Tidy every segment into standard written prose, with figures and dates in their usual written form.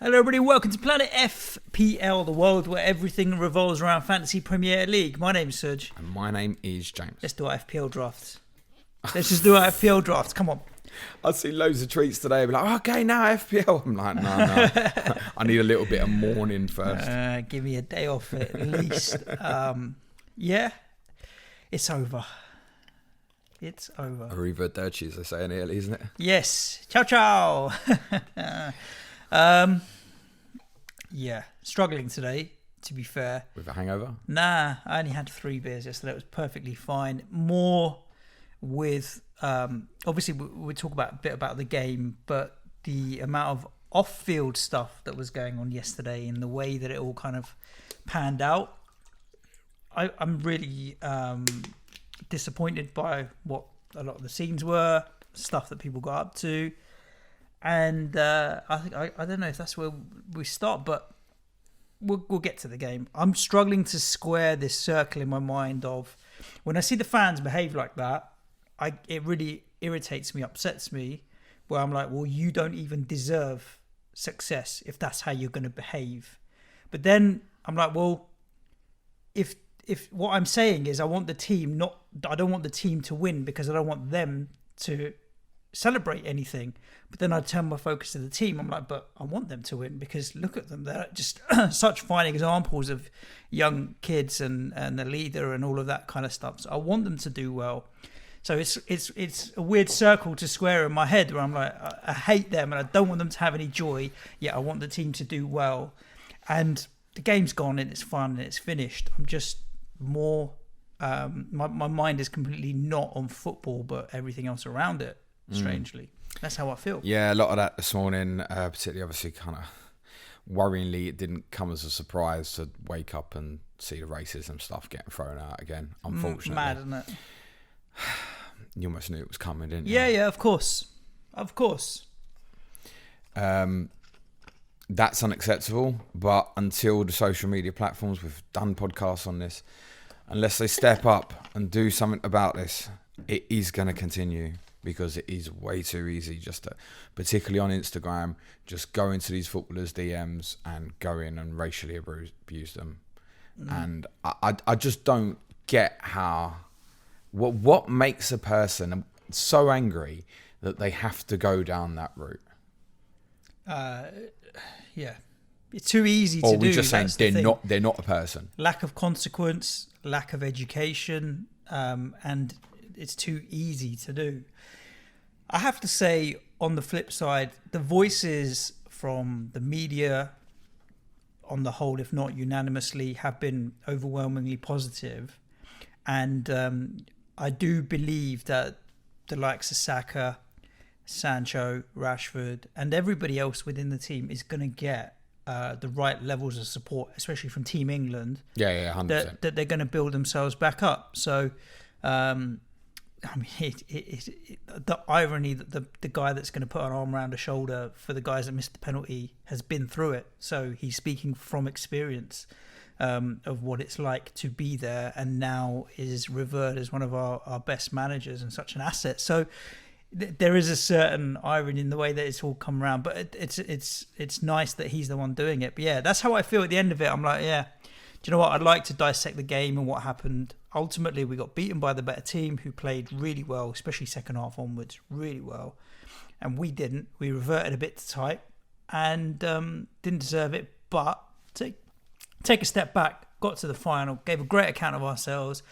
Hello everybody, welcome to Planet FPL, the world where everything revolves around Fantasy Premier League. My name's Suj. And my name is James. Let's do our FPL drafts. Let's just do our FPL drafts, come on. I see loads of tweets today, be like, okay, now FPL. I'm like, no. I need a little bit of mourning first. Give me a day off at least. Yeah, it's over. It's over. Arrivederci, as they say in Italy, isn't it? Yes. Ciao, ciao. Yeah, struggling today, to be fair. With a hangover? Nah, I only had 3 beers yesterday. It was perfectly fine. More with, obviously we'll talk a bit about the game, but the amount of off-field stuff that was going on yesterday and the way that it all kind of panned out, I'm really disappointed by what a lot of the scenes were, stuff that people got up to. And I don't know if that's where we start, but we'll get to the game. I'm struggling to square this circle in my mind of when I see the fans behave like that, it really irritates me, upsets me, where I'm like, well, you don't even deserve success if that's how you're going to behave. But then I'm like, well, if what I'm saying is I don't want the team to win because I don't want them to celebrate anything. But then I turn my focus to the team. I'm like, but I want them to win because look at them. They're just such fine examples of young kids and the leader and all of that kind of stuff. So I want them to do well. So it's a weird circle to square in my head where I'm like, I hate them and I don't want them to have any joy. Yet I want the team to do well. And the game's gone and it's fun and it's finished. I'm just more, my mind is completely not on football, but everything else around it, strangely. That's how I feel. Yeah, a lot of that this morning, particularly obviously kind of worryingly, it didn't come as a surprise to wake up and see the racism stuff getting thrown out again, unfortunately. Mad, isn't it? You almost knew it was coming, didn't you? Yeah, of course. Of course. That's unacceptable, but until the social media platforms, we've done podcasts on this, unless they step up and do something about this, it is going to continue. Because it is way too easy just to, particularly on Instagram, just go into these footballers' DMs and go in and racially abuse them. And I just don't get how, what makes a person so angry that they have to go down that route. Yeah. It's too easy to do. Or we're just saying they're not a person. Lack of consequence, lack of education, and it's too easy to do. I have to say, on the flip side, the voices from the media, on the whole, if not unanimously, have been overwhelmingly positive. And I do believe that the likes of Saka, Sancho, Rashford, and everybody else within the team is going to get the right levels of support, especially from Team England. Yeah, 100%. That they're going to build themselves back up. So, I mean, the irony that the guy that's going to put an arm around a shoulder for the guys that missed the penalty has been through it. So he's speaking from experience of what it's like to be there, and now is revered as one of our best managers and such an asset. So there is a certain irony in the way that it's all come around, but it's nice that he's the one doing it. But yeah, that's how I feel at the end of it. I'm like, yeah, do you know what? I'd like to dissect the game and what happened. Ultimately, we got beaten by the better team who played really well, especially second half onwards, really well. And we didn't. We reverted a bit to type and didn't deserve it. But take a step back, got to the final, gave a great account of ourselves.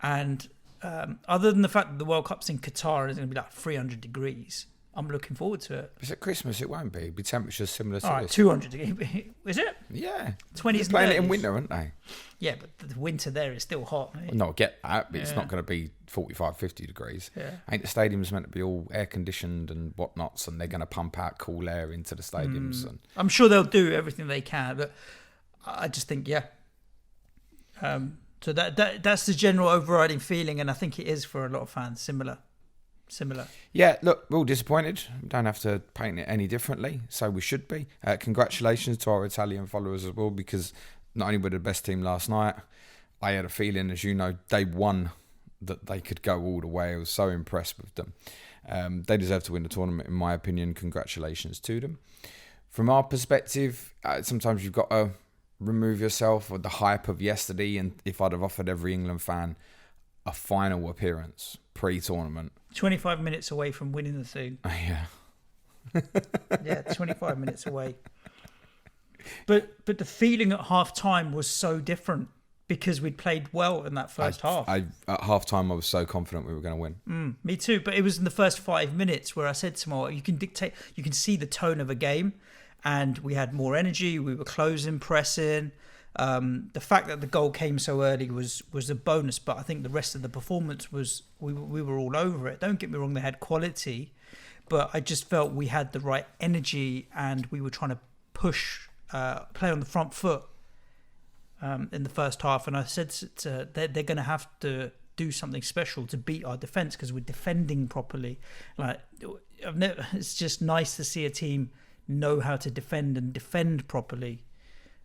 And other than the fact that the World Cup's in Qatar and it's going to be like 300 degrees, I'm looking forward to it. It's at Christmas, it won't be. It'll be temperatures similar to all right, this. 200 degrees. Is it? Yeah. 20s. They're playing it in winter, aren't they? Yeah, but the winter there is still hot. Right? No, I get that, but it's not going to be 45, 50 degrees. Yeah. Ain't the stadiums meant to be all air-conditioned and whatnots, and they're going to pump out cool air into the stadiums? And I'm sure they'll do everything they can, but I just think, yeah. So that's the general overriding feeling, and I think it is for a lot of fans similar. Yeah, look, we're all disappointed. We don't have to paint it any differently, so we should be. Congratulations to our Italian followers as well, because not only were the best team last night, I had a feeling, as you know, day one, that they could go all the way. I was so impressed with them. They deserve to win the tournament, in my opinion. Congratulations to them. From our perspective, sometimes you've got to remove yourself with the hype of yesterday. And if I'd have offered every England fan a final appearance pre-tournament, 25 minutes away from winning the thing. Yeah. Yeah, 25 minutes away. But the feeling at half time was so different because we'd played well in that first half. At half time, I was so confident we were going to win. Me too. But it was in the first 5 minutes where I said to Mo, you can see the tone of a game, and we had more energy. We were closing, pressing. The fact that the goal came so early was a bonus, but I think the rest of the performance was we were all over it. Don't get me wrong, they had quality, but I just felt we had the right energy and we were trying to push, play on the front foot in the first half. And I said they're going to have to do something special to beat our defence because we're defending properly. It's just nice to see a team know how to defend and defend properly.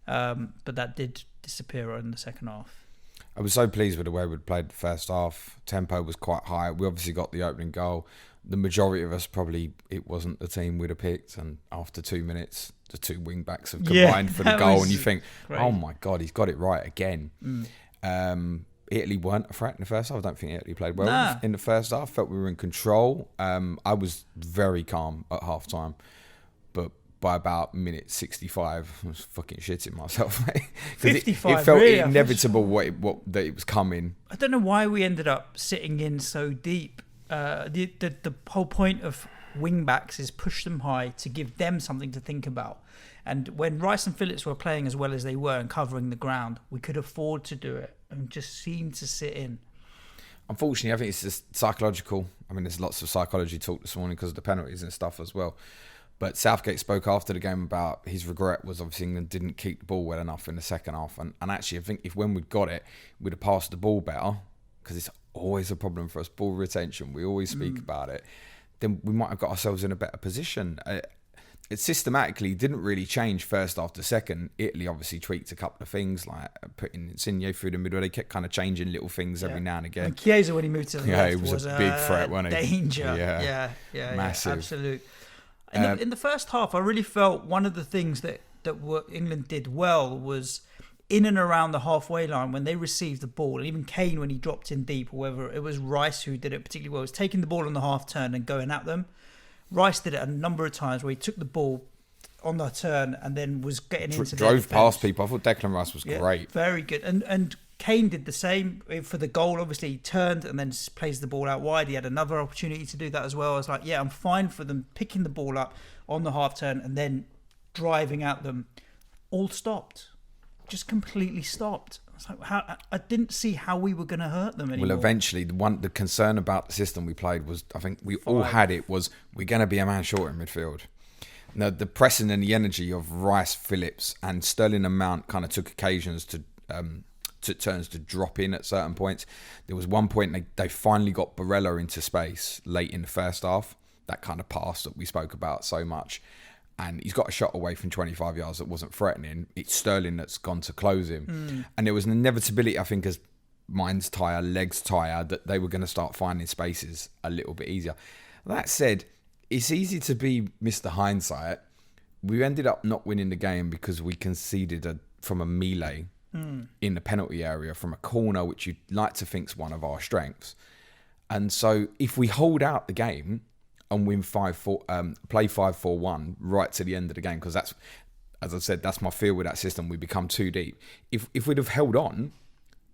But that did disappear in the second half. I was so pleased with the way we'd played the first half. Tempo was quite high. We obviously got the opening goal. The majority of us probably, it wasn't the team we'd have picked. And after 2 minutes, the two wing backs have combined for the goal. And you think, great. Oh my God, he's got it right again. Italy weren't a threat in the first half. I don't think Italy played well in the first half. Felt we were in control. I was very calm at half time. But by about minute 65, I was fucking shitting myself. 55, it felt really? inevitable that it was coming. I don't know why we ended up sitting in so deep. The whole point of wing backs is push them high to give them something to think about. And when Rice and Phillips were playing as well as they were and covering the ground, we could afford to do it and just seem to sit in. Unfortunately, I think it's just psychological. I mean, there's lots of psychology talk this morning because of the penalties and stuff as well. But Southgate spoke after the game about his regret was obviously England didn't keep the ball well enough in the second half. And actually, I think if when we'd got it, we'd have passed the ball better, because it's always a problem for us, ball retention. We always speak about it. Then we might have got ourselves in a better position. It systematically didn't really change first after second. Italy obviously tweaked a couple of things, like putting Insigne through the middle. They kept kind of changing little things every now and again. And Chiesa, when he moved to the left, it was a big threat, wasn't he? Danger. Yeah, massive. Yeah, absolute. In the first half, I really felt one of the things that England did well was in and around the halfway line when they received the ball, and even Kane when he dropped in deep, or whether it was Rice who did it particularly well, was taking the ball on the half turn and going at them. Rice did it a number of times where he took the ball on the turn and then was getting into the drove past people. I thought Declan Rice was great. Very good. And Kane did the same for the goal. Obviously, he turned and then plays the ball out wide. He had another opportunity to do that as well. I was like, I'm fine for them picking the ball up on the half turn and then driving at them. All stopped. Just completely stopped. I was like, I didn't see how we were going to hurt them anymore. Well, eventually, the concern about the system we played was, I think we all had it, was we're going to be a man short in midfield. Now, the pressing and the energy of Rice, Phillips and Sterling and Mount kind of took occasions to turns to drop in at certain points. There was one point they finally got Barella into space late in the first half. That kind of pass that we spoke about so much. And he's got a shot away from 25 yards that wasn't threatening. It's Sterling that's gone to close him. And there was an inevitability, I think, as minds tire, legs tire, that they were going to start finding spaces a little bit easier. That said, it's easy to be Mr. Hindsight. We ended up not winning the game because we conceded from a melee in the penalty area from a corner, which you'd like to think is one of our strengths. And so if we hold out the game and win 5-4, play 5-4-1 right to the end of the game, because that's, as I said, that's my fear with that system. We become too deep. If we'd have held on,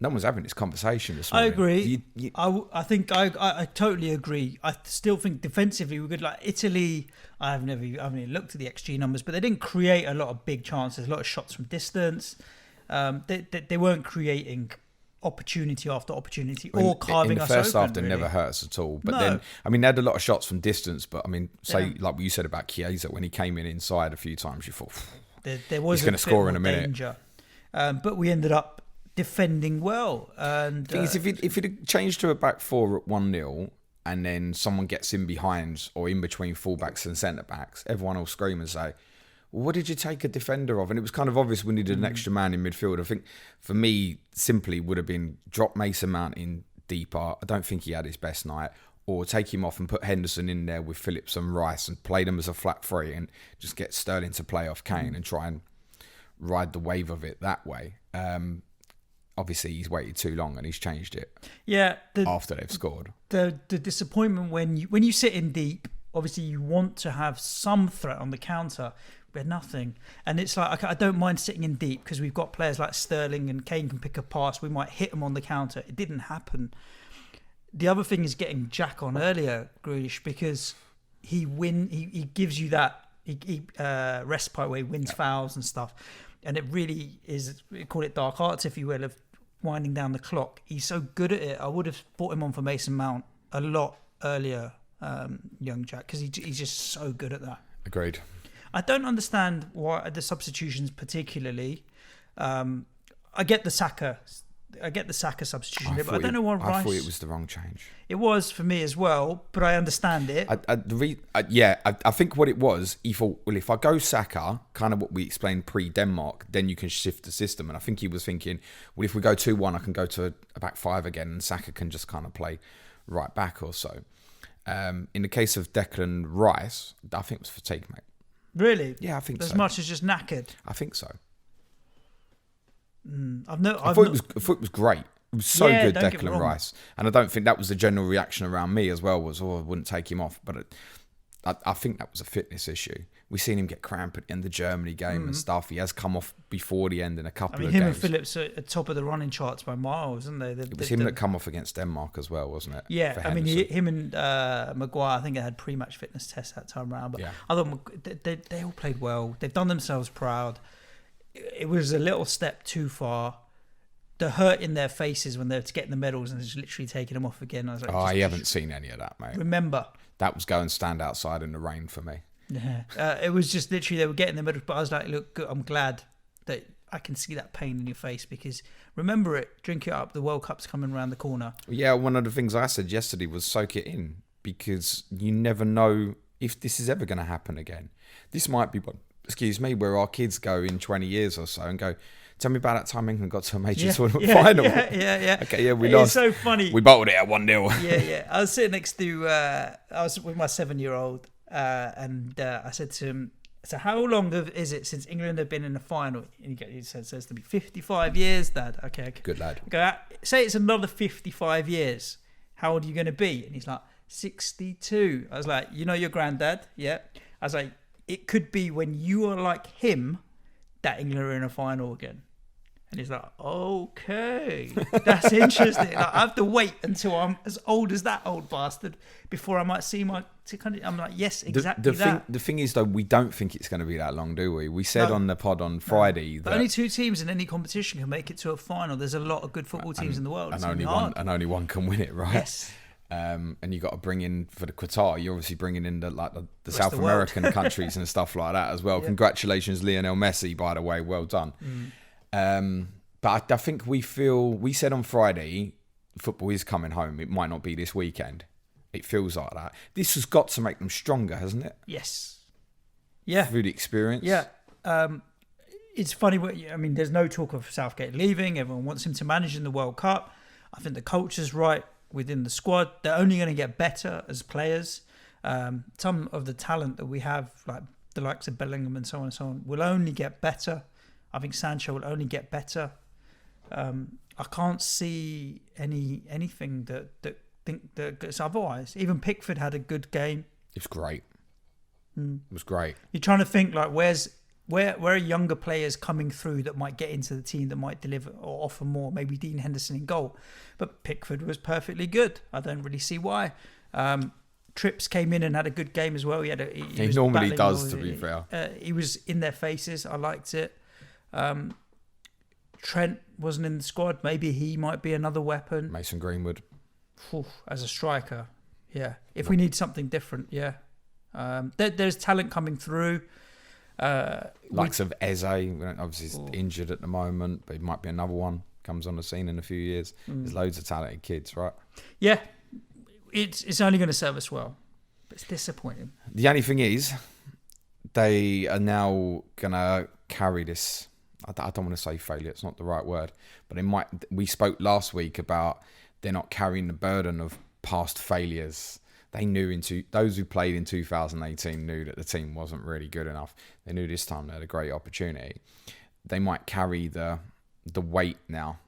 no one's having this conversation this morning. I agree. I think I totally agree. I still think defensively we're good. Like Italy, I haven't even looked at the XG numbers, but they didn't create a lot of big chances, a lot of shots from distance. They weren't creating opportunity after opportunity or carving us open. In the first half, they never hurt us at all. But then, I mean, they had a lot of shots from distance. But I mean, like what you said about Chiesa, when he came in inside a few times, you thought there was he's going to score in a minute. Danger. But we ended up defending well. And the thing is, if it had changed to a back four at 1-0 and then someone gets in behind or in between fullbacks and centre backs, everyone will scream and say, what did you take a defender of? And it was kind of obvious we needed an extra man in midfield. I think for me, simply would have been drop Mason Mount in deeper. I don't think he had his best night. or take him off and put Henderson in there with Phillips and Rice and play them as a flat three and just get Sterling to play off Kane and try and ride the wave of it that way. Obviously, he's waited too long and he's changed it. Yeah, after they've scored. The disappointment when you sit in deep, obviously you want to have some threat on the counter, but nothing. And it's like, I don't mind sitting in deep because we've got players like Sterling and Kane can pick a pass. We might hit them on the counter. It didn't happen. The other thing is getting Jack on earlier, Grealish, because he gives you that respite where he wins fouls and stuff. And it really is, call it dark arts, if you will, of winding down the clock. He's so good at it. I would have brought him on for Mason Mount a lot earlier, young Jack, because he's just so good at that. Agreed. I don't understand why the substitutions particularly. I get the Saka substitution, but I don't know why Rice. I thought it was the wrong change. It was for me as well, but I understand it. I think what it was, he thought, well, if I go Saka, kind of what we explained pre-Denmark, then you can shift the system. And I think he was thinking, well, if we go 2-1, I can go to a back five again, and Saka can just kind of play right back or so. In the case of Declan Rice, I think it was fatigue, mate. Really? Yeah, I think so. so. As much as just knackered? I think so. I thought it was great. It was so good, Declan Rice. And I don't think that was the general reaction around me as well, was, I wouldn't take him off. But I think that was a fitness issue. We've seen him get cramp in the Germany game and stuff. He has come off before the end in a couple of games. Him and Phillips are at top of the running charts by miles, isn't they? It was him that come off against Denmark as well, wasn't it? Yeah, him and Maguire, I think they had pre-match fitness tests that time around. But I thought they all played well. They've done themselves proud. It was a little step too far. The hurt in their faces when they're getting the medals and just literally taking them off again. I was like, I haven't seen any of that, mate. Remember. That was go and stand outside in the rain for me. Yeah. It was just literally they were getting the medals, but I was like, look, I'm glad that I can see that pain in your face because remember it, drink it up, the World Cup's coming around the corner. Yeah, one of the things I said yesterday was soak it in because you never know if this is ever going to happen again. This might be where our kids go in 20 years or so and go, tell me about that time England got to a major tournament final. Yeah. Okay, we lost. It's so funny. We bottled it at 1-0. Yeah. I was sitting next to, I was with my 7-year-old and I said to him, so how long is it since England have been in the final? And he says to me, 55 years, Dad. Okay. Good lad. Say it's another 55 years. How old are you going to be? And he's like, 62. I was like, you know your granddad? Yeah. I was like, it could be when you are like him that England are in a final again. And he's like, okay, that's interesting. Like, I have to wait until I'm as old as that old bastard before I might see I'm like, yes, exactly the thing is, though, we don't think it's going to be that long, do we? We said on the pod on Friday that only 2 teams in any competition can make it to a final. There's a lot of good football teams in the world. And only one can win it, right? Yes. And you got to bring in for the Qatar. You're obviously bringing in the South American countries and stuff like that as well. Yeah. Congratulations, Lionel Messi, by the way. Well done. But I think we said on Friday, football is coming home. It might not be this weekend. It feels like that. This has got to make them stronger, hasn't it? Yes. Yeah. Through the experience. Yeah. It's funny. There's no talk of Southgate leaving. Everyone wants him to manage in the World Cup. I think the culture's right within the squad. They're only going to get better as players. Some of the talent that we have, like the likes of Bellingham and so on, will only get better. I think Sancho will only get better. I can't see anything that's otherwise. Even Pickford had a good game. It was great. It was great. You're trying to think like where are younger players coming through that might get into the team that might deliver or offer more? Maybe Dean Henderson in goal, but Pickford was perfectly good. I don't really see why. Trips came in and had a good game as well. He normally does, to be fair. He was in their faces. I liked it. Trent wasn't in the squad. Maybe he might be another weapon. Mason Greenwood. As a striker, yeah. If we need something different, yeah. There's talent coming through. Likes of Eze, obviously he's injured at the moment, but he might be another one. Comes on the scene in a few years. There's loads of talented kids, right? Yeah. It's only going to serve us well. But it's disappointing. The only thing is, they are now going to carry this. I don't want to say failure, it's not the right word, but it might. We spoke last week about they're not carrying the burden of past failures. They knew those who played in 2018 knew that the team wasn't really good enough. They knew this time they had a great opportunity. They might carry the weight now,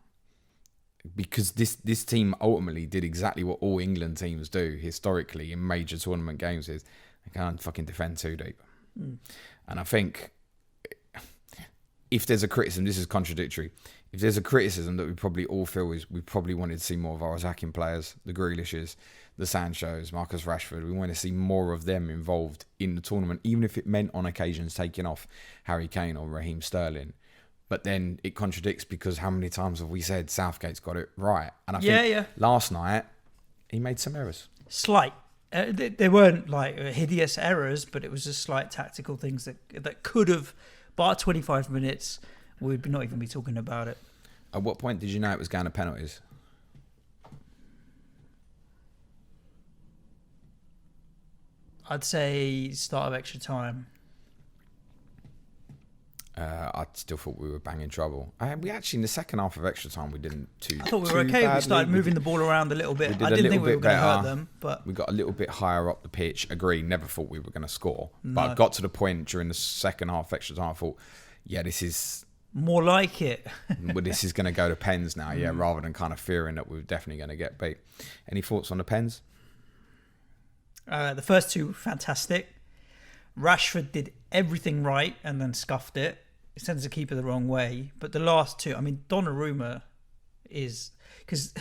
because this team ultimately did exactly what all England teams do historically in major tournament games: is they can't fucking defend too deep. And I think if there's a criticism, this is contradictory. If there's a criticism that we probably all feel, is we probably wanted to see more of our attacking players, the Grealishes, the Sanchos, Marcus Rashford. We want to see more of them involved in the tournament, even if it meant on occasions taking off Harry Kane or Raheem Sterling. But then it contradicts, because how many times have we said Southgate's got it right? And I think last night he made some errors. Slight. They weren't like hideous errors, but it was just slight tactical things that could have, bar 25 minutes, we'd not even be talking about it. At what point did you know it was going to penalties? I'd say start of extra time. I still thought we were banging trouble. We actually, in the second half of extra time, we didn't I thought we were okay. Badly. We started moving the ball around a little bit. I didn't think we were going to hurt them, but we got a little bit higher up the pitch. Agree, never thought we were going to score. No. But I got to the point during the second half of extra time, I thought, yeah, this is more like it. Well, this is going to go to pens now, rather than kind of fearing that we were definitely going to get beat. Any thoughts on the pens? The first two, fantastic. Rashford did everything right and then scuffed it. He sends the keeper the wrong way. But the last two, I mean, Donnarumma is... Because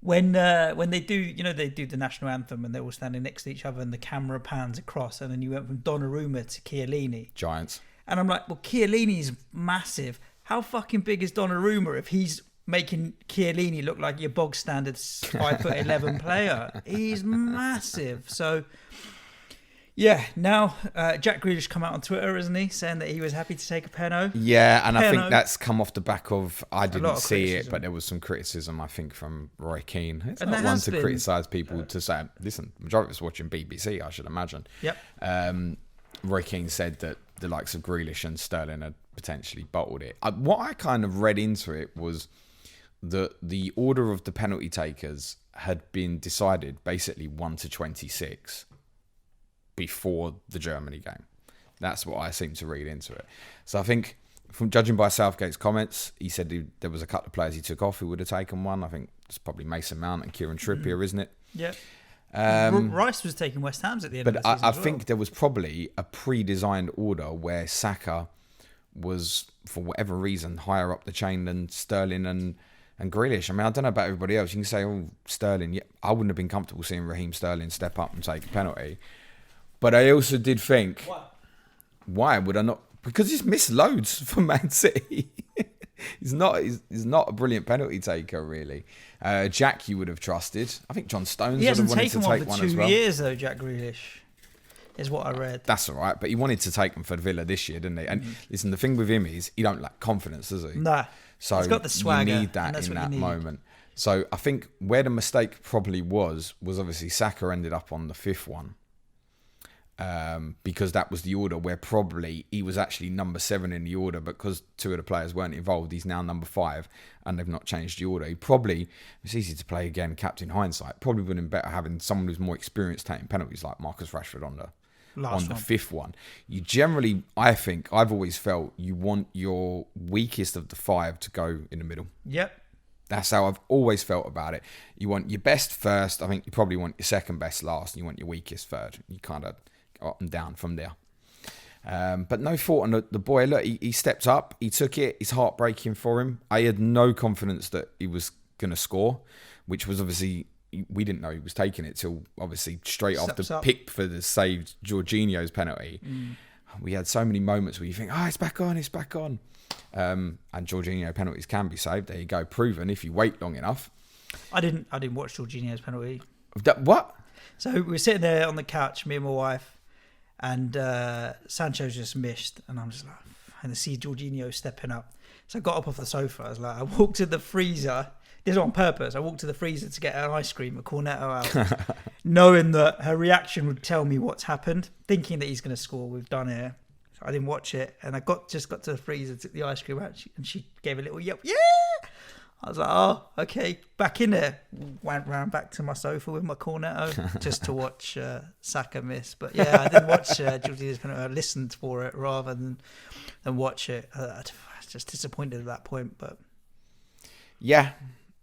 when they do, they do the national anthem and they're all standing next to each other and the camera pans across, and then you went from Donnarumma to Chiellini. Giants. And I'm like, well, Chiellini's massive. How fucking big is Donnarumma if he's making Chiellini look like your bog standard 5'11" player? He's massive. So... Yeah, now Jack Grealish come out on Twitter, isn't he, saying that he was happy to take a penalty. Yeah, and I think that's come off the back of, I didn't see it, but there was some criticism, I think, from Roy Keane. It's not one to criticise people to say, listen, majority of us watching BBC, I should imagine. Yep. Roy Keane said that the likes of Grealish and Sterling had potentially bottled it. What I kind of read into it was that the order of the penalty takers had been decided basically 1 to 26 before the Germany game. That's what I seem to read into it. So I think, from judging by Southgate's comments, he said there was a couple of players he took off who would have taken one. I think it's probably Mason Mount and Kieran Trippier, isn't it? Yeah. Rice was taking West Ham's at the end of the season. But I think there was probably a pre-designed order where Saka was, for whatever reason, higher up the chain than Sterling and Grealish. I mean, I don't know about everybody else. You can say, Sterling. Yeah, I wouldn't have been comfortable seeing Raheem Sterling step up and take a penalty. But I also did think, why would I not? Because he's missed loads for Man City. He's not a brilliant penalty taker, really. Jack, you would have trusted. I think John Stones would have wanted to take one as well. He hasn't taken one for 2 years, though, Jack Grealish, is what I read. That's all right, but he wanted to take them for Villa this year, didn't he? And listen, the thing with him is he don't lack confidence, does he? Nah. So he's got the swagger, you need that in that moment. So I think where the mistake probably was obviously Saka ended up on the fifth one. Because that was the order where probably he was actually number 7 in the order, but because 2 of the players weren't involved, he's now number 5 and they've not changed the order. It's easy to play again, captain hindsight, probably would have been better having someone who's more experienced taking penalties like Marcus Rashford on the fifth one. You generally, I think, I've always felt you want your weakest of the 5 to go in the middle. Yep. That's how I've always felt about it. You want your best first. I think you probably want your second best last, and you want your weakest third. You kind of up and down from there. But no fault on the boy. Look, he stepped up. He took it. It's heartbreaking for him. I had no confidence that he was going to score, which was obviously, we didn't know he was taking it till obviously straight after Pickford saved Jorginho's penalty. We had so many moments where you think, it's back on. And Jorginho penalties can be saved. There you go, proven if you wait long enough. I didn't watch Jorginho's penalty. What? So we were sitting there on the couch, me and my wife, and Sancho's just missed, and I'm just like, and I see Jorginho stepping up. So I got up off the sofa. I walked to the freezer. This is on purpose. I walked to the freezer to get an ice cream, a cornetto out, knowing that her reaction would tell me what's happened, thinking that he's going to score. We've done it. So I didn't watch it, and I just got to the freezer, took the ice cream out, and she gave a little yelp. Yeah. I was like, oh, okay, back in there. Went round back to my sofa with my cornetto just to watch Saka miss. But yeah, I didn't watch Jorginho's penalty. I listened for it rather than watch it. I was just disappointed at that point. But yeah,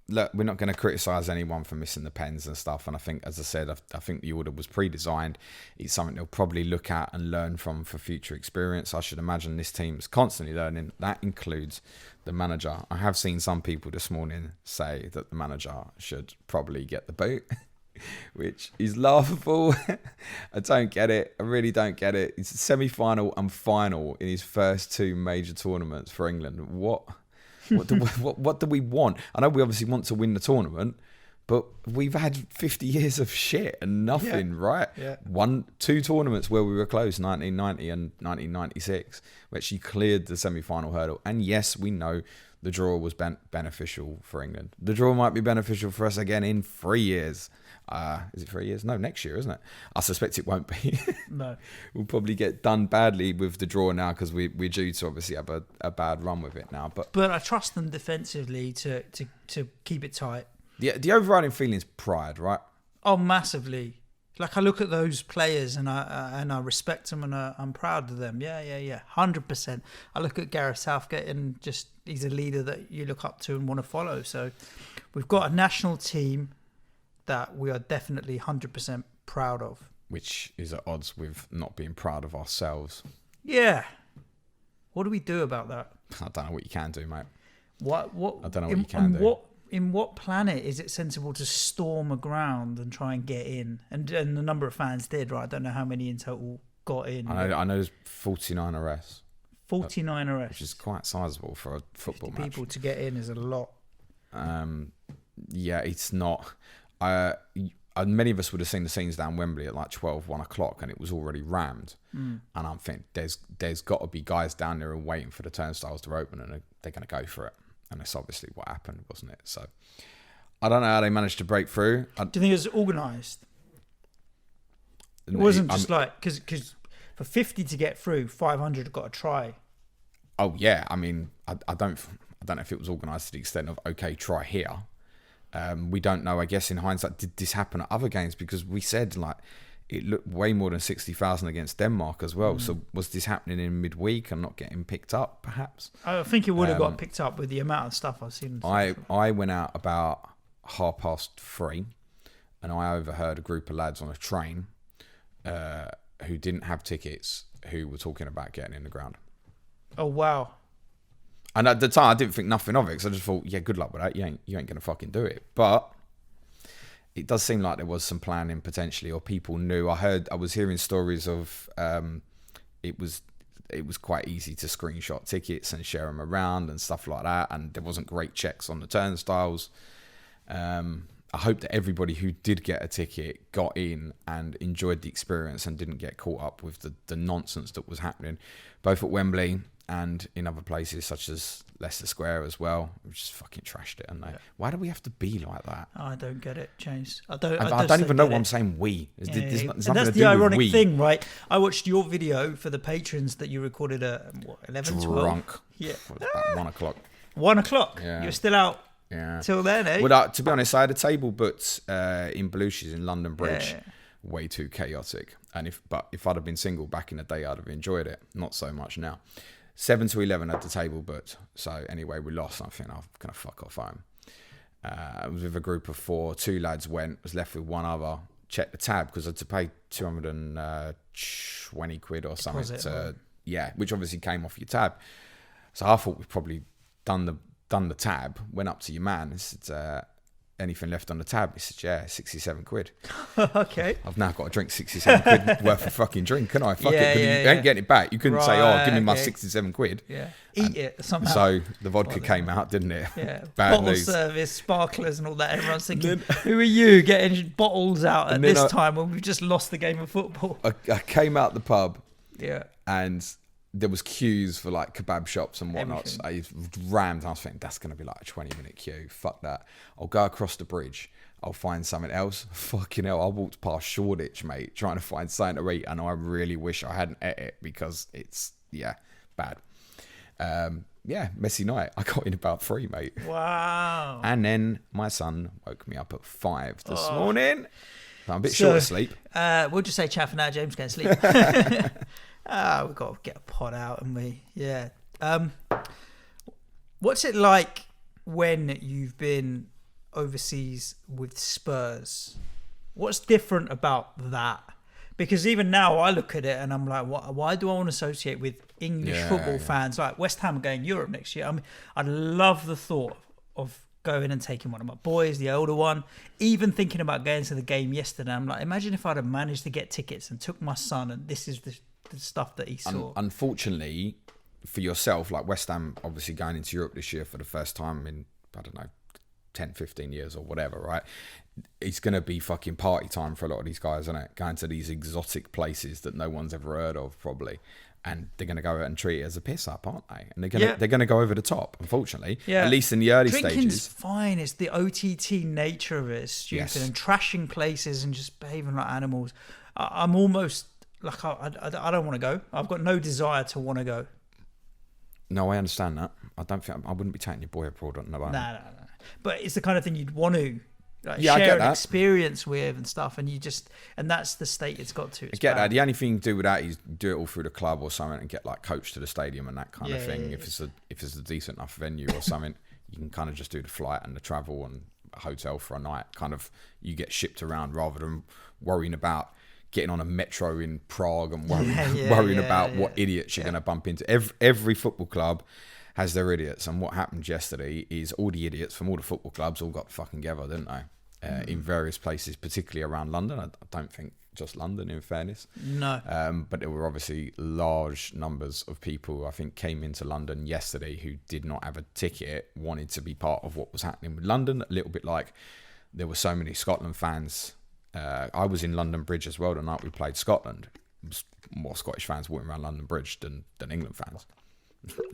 look, we're not going to criticise anyone for missing the pens and stuff. And I think, as I said, I think the order was pre-designed. It's something they'll probably look at and learn from for future experience. I should imagine this team is constantly learning. That includes the manager. I have seen some people this morning say that the manager should probably get the boot, which is laughable. I don't get it. I really don't get it. It's a semi-final and final in his first two major tournaments for England. What do we want? I know we obviously want to win the tournament, but we've had 50 years of shit and nothing, right? Yeah. 2 tournaments where we were close, 1990 and 1996, we actually cleared the semi-final hurdle. And yes, we know the draw was beneficial for England. The draw might be beneficial for us again in 3 years. Is it 3 years? No, next year, isn't it? I suspect it won't be. no. We'll probably get done badly with the draw now because we're due to obviously have a bad run with it now. But I trust them defensively to keep it tight. The overriding feeling is pride, right? Oh, massively. Like, I look at those players and I respect them and I'm proud of them. Yeah. 100%. I look at Gareth Southgate and just he's a leader that you look up to and want to follow. So we've got a national team that we are definitely 100% proud of. Which is at odds with not being proud of ourselves. Yeah. What do we do about that? I don't know what you can do, mate. What? I don't know what you can do. In what planet is it sensible to storm a ground and try and get in? And the number of fans did, right? I don't know how many in total got in. I know there's 49 arrests. 49 arrests. Which is quite sizable for a football 50 match. people to get in is a lot. Yeah, it's not. Many of us would have seen the scenes down Wembley at like 1 o'clock and it was already rammed. And I'm thinking there's got to be guys down there and waiting for the turnstiles to open and they're going to go for it. And that's obviously what happened, wasn't it? So I don't know how they managed to break through. Do you think it was organised? It wasn't just because for 50 to get through, 500 got to try. Oh yeah, I mean, I don't know if it was organised to the extent of okay, try here. We don't know. I guess in hindsight, did this happen at other games? Because we said like it looked way more than 60,000 against Denmark as well. So was this happening in midweek and not getting picked up? Perhaps. I think it would have got picked up with the amount of stuff I've seen. I went out about 3:30, and I overheard a group of lads on a train who didn't have tickets who were talking about getting in the ground. Oh wow. And at the time, I didn't think nothing of it because I just thought, yeah, good luck with that. You ain't going to fucking do it. But it does seem like there was some planning potentially, or people knew. I was hearing stories of it was quite easy to screenshot tickets and share them around and stuff like that. And there wasn't great checks on the turnstiles. I hope that everybody who did get a ticket got in and enjoyed the experience and didn't get caught up with the nonsense that was happening, both at Wembley and in other places such as Leicester Square as well. We just fucking trashed it, and yeah. Why do we have to be like that? I don't get it, James. I don't even know why I'm saying we. And that's the ironic thing, right? I watched your video for the patrons that you recorded at 11, 12? Drunk. Yeah. About 1 o'clock. 1 o'clock? Yeah. You're still out till then, eh? Well, to be honest, I had a table booked in Belushi's in London Bridge. Yeah. Way too chaotic. And if I'd have been single back in the day, I'd have enjoyed it. Not so much now. 7 to 11 at the table, but so anyway, we lost. I think I'm gonna fuck off home. I was with a group of 4. 2 lads went. Was left with one other. Checked the tab because I had to pay 220 quid or something. Which obviously came off your tab. So I thought we'd probably done the tab. Went up to your man and said, anything left on the tab? He said, yeah, 67 quid. Okay. I've now got to drink 67 quid worth of fucking drink, can I? Fuck it. You ain't getting it back. You couldn't say, give me my 67 quid. Yeah. Eat it somehow. So the vodka came out, didn't it? Yeah. Bad Bottle news. service, sparklers and all that. Everyone's thinking, who are you getting bottles out at this time when we've just lost the game of football? I came out the pub. Yeah. And there was queues for like kebab shops and whatnot. So I rammed. I was thinking, that's going to be like a 20-minute queue. Fuck that. I'll go across the bridge. I'll find something else. Fucking hell. I walked past Shoreditch, mate, trying to find something to eat. And I really wish I hadn't ate it because it's, bad. messy night. I got in about 3, mate. Wow. And then my son woke me up at 5 this morning. I'm a bit short of sleep. We'll just say chat for now. James can't sleep. We've got to get a pod out, and we, yeah. What's it like when you've been overseas with Spurs? What's different about that? Because even now I look at it and I'm like, why do I want to associate with English football fans? Like West Ham are going Europe next year. I mean, I love the thought of going and taking one of my boys, the older one, even thinking about going to the game yesterday. I'm like, imagine if I'd have managed to get tickets and took my son and this is the stuff that he saw. Unfortunately, for yourself, like West Ham obviously going into Europe this year for the first time in, I don't know, 10, 15 years or whatever, right? It's going to be fucking party time for a lot of these guys, isn't it? Going to these exotic places that no one's ever heard of, probably. And they're going to go out and treat it as a piss up, aren't they? And they're going to go over the top, unfortunately. Yeah. At least in the early Drinking's stages. Fine. It's the OTT nature of it. It's stupid. Yes. And trashing places and just behaving like animals. I'm almost like, I don't want to go. I've got no desire to want to go. No, I understand that. I wouldn't be taking your boy abroad on the No. But it's the kind of thing you'd want to share an experience with and stuff, and that's the state it's got to. I get that. The only thing you do with that is do it all through the club or something and get like coached to the stadium and that kind of thing. If it's a decent enough venue or something, you can kind of just do the flight and the travel and a hotel for a night. Kind of you get shipped around rather than worrying about getting on a metro in Prague and worrying about what idiots you're going to bump into. Every football club has their idiots, and what happened yesterday is all the idiots from all the football clubs all got fucking together, didn't they? In various places, particularly around London. I don't think just London, in fairness. No. But there were obviously large numbers of people, I think, came into London yesterday who did not have a ticket, wanted to be part of what was happening with London. A little bit like there were so many Scotland fans. I was in London Bridge as well the night we played Scotland. More Scottish fans walking around London Bridge than England fans.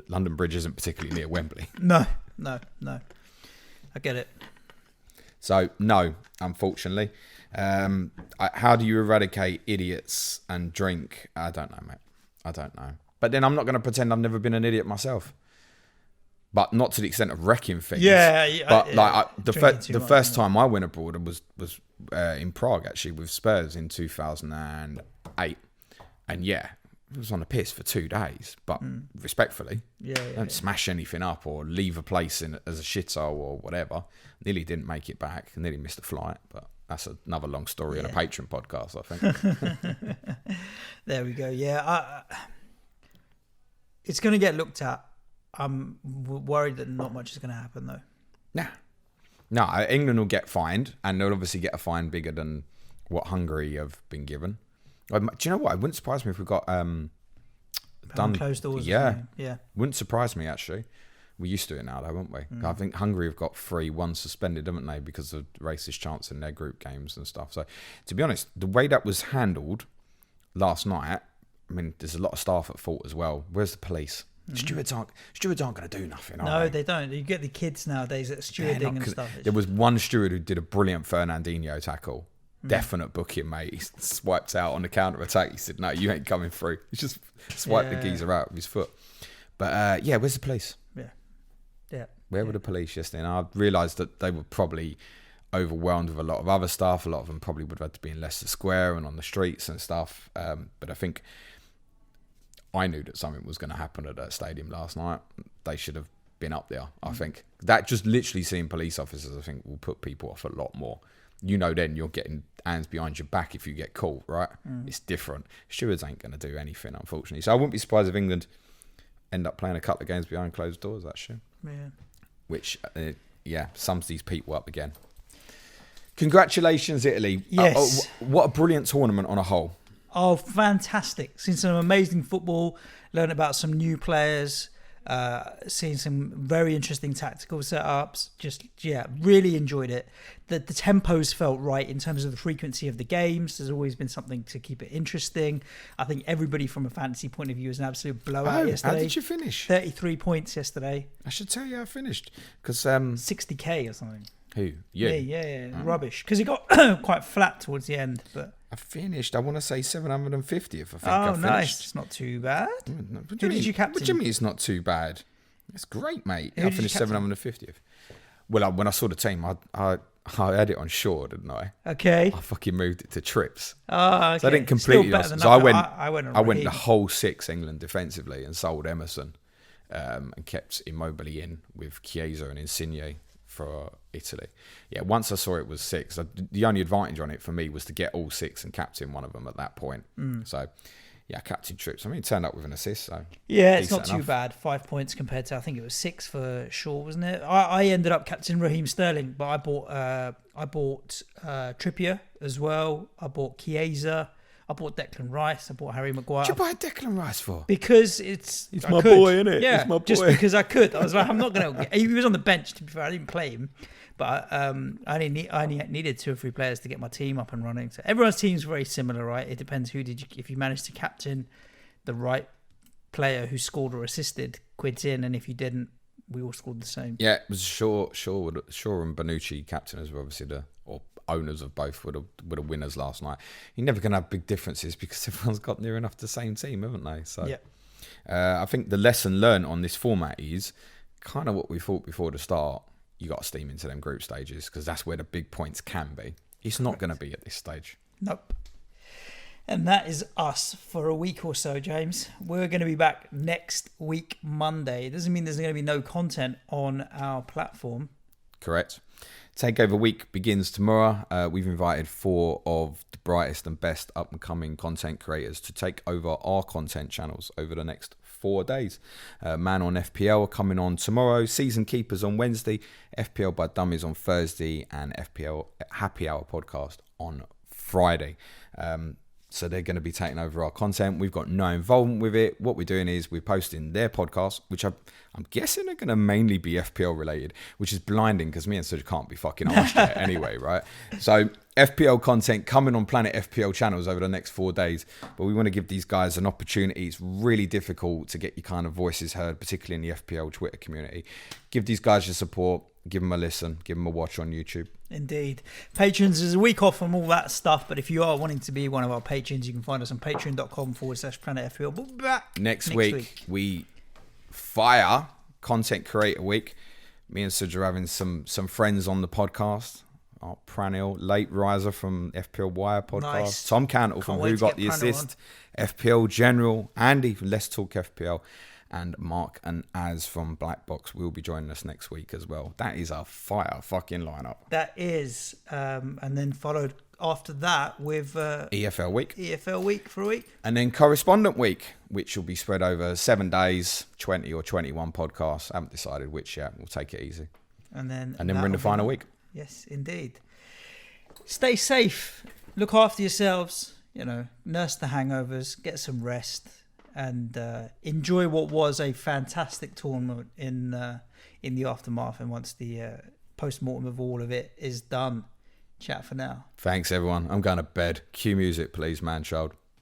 London Bridge isn't particularly near Wembley. No. I get it. So, no, unfortunately. How do you eradicate idiots and drink? I don't know, mate. I don't know. But then I'm not going to pretend I've never been an idiot myself. But not to the extent of wrecking things. But the first time I went abroad was in Prague, actually, with Spurs in 2008. And it was on a piss for 2 days, but respectfully, don't smash anything up or leave a place as a shithole or whatever. Nearly didn't make it back, nearly missed a flight, but that's another long story on a Patreon podcast, I think. There we go. It's going to get looked at. I'm worried that not much is going to happen, though. No, England will get fined, and they'll obviously get a fine bigger than what Hungary have been given. Do you know what? It wouldn't surprise me if we got done closed doors. Yeah. Wouldn't surprise me, actually. We're used to it now, though, weren't we? I think Hungary have got 3-1 suspended, haven't they, because of racist chants in their group games and stuff. So, to be honest, the way that was handled last night, I mean, there's a lot of staff at fault as well. Where's the police? Stewards aren't going to do nothing, are they? They don't. You get the kids nowadays that are stewarding and stuff. There was one steward who did a brilliant Fernandinho tackle. Definite booking, mate. He swiped out on the counter attack. He said, "No, you ain't coming through." He just swiped the geezer out with his foot. But where's the police? Where were the police yesterday? And I realised that they were probably overwhelmed with a lot of other stuff. A lot of them probably would have had to be in Leicester Square and on the streets and stuff. But I think I knew that something was going to happen at that stadium last night. They should have been up there. I think that just literally seeing police officers, I think, will put people off a lot more. Then you're getting hands behind your back if you get caught, right? It's different. Stewards ain't going to do anything, unfortunately. So I wouldn't be surprised if England end up playing a couple of games behind closed doors, actually. Yeah. Which, sums these people up again. Congratulations, Italy. Yes. What a brilliant tournament on a whole. Oh, fantastic. Seen some amazing football, learned about some new players, seen some very interesting tactical setups. Really enjoyed it. The tempos felt right in terms of the frequency of the games. There's always been something to keep it interesting. I think everybody from a fantasy point of view was an absolute blowout yesterday. How did you finish? 33 points yesterday. I should tell you how I finished. Because 60k or something. Who? You? Yeah. Rubbish. Because it got quite flat towards the end. But I finished, I want to say 750th. I think I Oh, finished. nice. It's not too bad. Who did you captain? What do you mean it's not too bad? It's great, mate. Who I did you finished captain? 750th. Well, when I saw the team, I had it on Shaw, didn't I? Okay. I fucking moved it to trips. Oh, okay. So I didn't completely Still lost. better than So I nothing. went, I went the whole 6 England defensively and sold Emerson, and kept Immobile in with Chiesa and Insigne for Italy. Yeah, once I saw it was 6, the only advantage on it for me was to get all 6 and captain one of them at that point. So, yeah, captain trips. I mean, it turned up with an assist. So yeah, it's not decent too enough. bad. 5 points compared to, I think it was 6 for Shaw, wasn't it? I ended up captaining Raheem Sterling, but I bought Trippier as well. I bought Chiesa. I bought Declan Rice. I bought Harry Maguire. What did you buy Declan Rice for? Because He's I my could. boy, innit? Yeah, He's my boy. just because I could. I was like, I'm not going to... He was on the bench, to be fair. I didn't play him. But I only needed 2 or 3 players to get my team up and running. So everyone's team's very similar, right? It depends if you managed to captain the right player who scored or assisted, quid in. And if you didn't, we all scored the same. Yeah, it was Shaw and Bonucci captainers were obviously or owners of both were the winners last night. You're never going to have big differences because everyone's got near enough the same team, haven't they? So Yeah. I think the lesson learned on this format is kind of what we thought before the start. You got to steam into them group stages because that's where the big points can be. It's not going to be at this stage. Nope. And that is us for a week or so, James. We're going to be back next week, Monday. It doesn't mean there's going to be no content on our platform. Correct. Takeover week begins tomorrow. We've invited 4 of the brightest and best up-and-coming content creators to take over our content channels over the next 4 days. Man on FPL are coming on tomorrow. Season Keepers on Wednesday. FPL by Dummies on Thursday. And FPL Happy Hour podcast on Friday. So they're going to be taking over our content. We've got no involvement with it. What we're doing is we're posting their podcasts, which I'm guessing are going to mainly be FPL related, which is blinding because me and Suj can't be fucking arsed yet anyway, right? So FPL content coming on Planet FPL channels over the next 4 days. But we want to give these guys an opportunity. It's really difficult to get your kind of voices heard, particularly in the FPL Twitter community. Give these guys your support. Give them a listen. Give them a watch on YouTube. Indeed. Patrons is a week off from all that stuff, but if you are wanting to be one of our patrons, you can find us on patreon.com/Planet FPL. We'll be back next week. We fire Content Creator Week. Me and Suj are having some friends on the podcast. Pranil, late riser from FPL Wire podcast. Nice. Tom Cantwell from Who Got the Assist. FPL General. Andy from Let's Talk FPL. And Mark and Az from Black Box will be joining us next week as well. That is a fire fucking lineup. That is. And then followed after that with EFL Week. EFL Week for a week. And then Correspondent Week, which will be spread over 7 days, 20 or 21 podcasts. I haven't decided which yet. We'll take it easy. And then we're in the final week. Yes, indeed. Stay safe. Look after yourselves. Nurse the hangovers. Get some rest. And enjoy what was a fantastic tournament in the aftermath. And once the post-mortem of all of it is done, chat for now. Thanks, everyone. I'm going to bed. Cue music, please, man-child.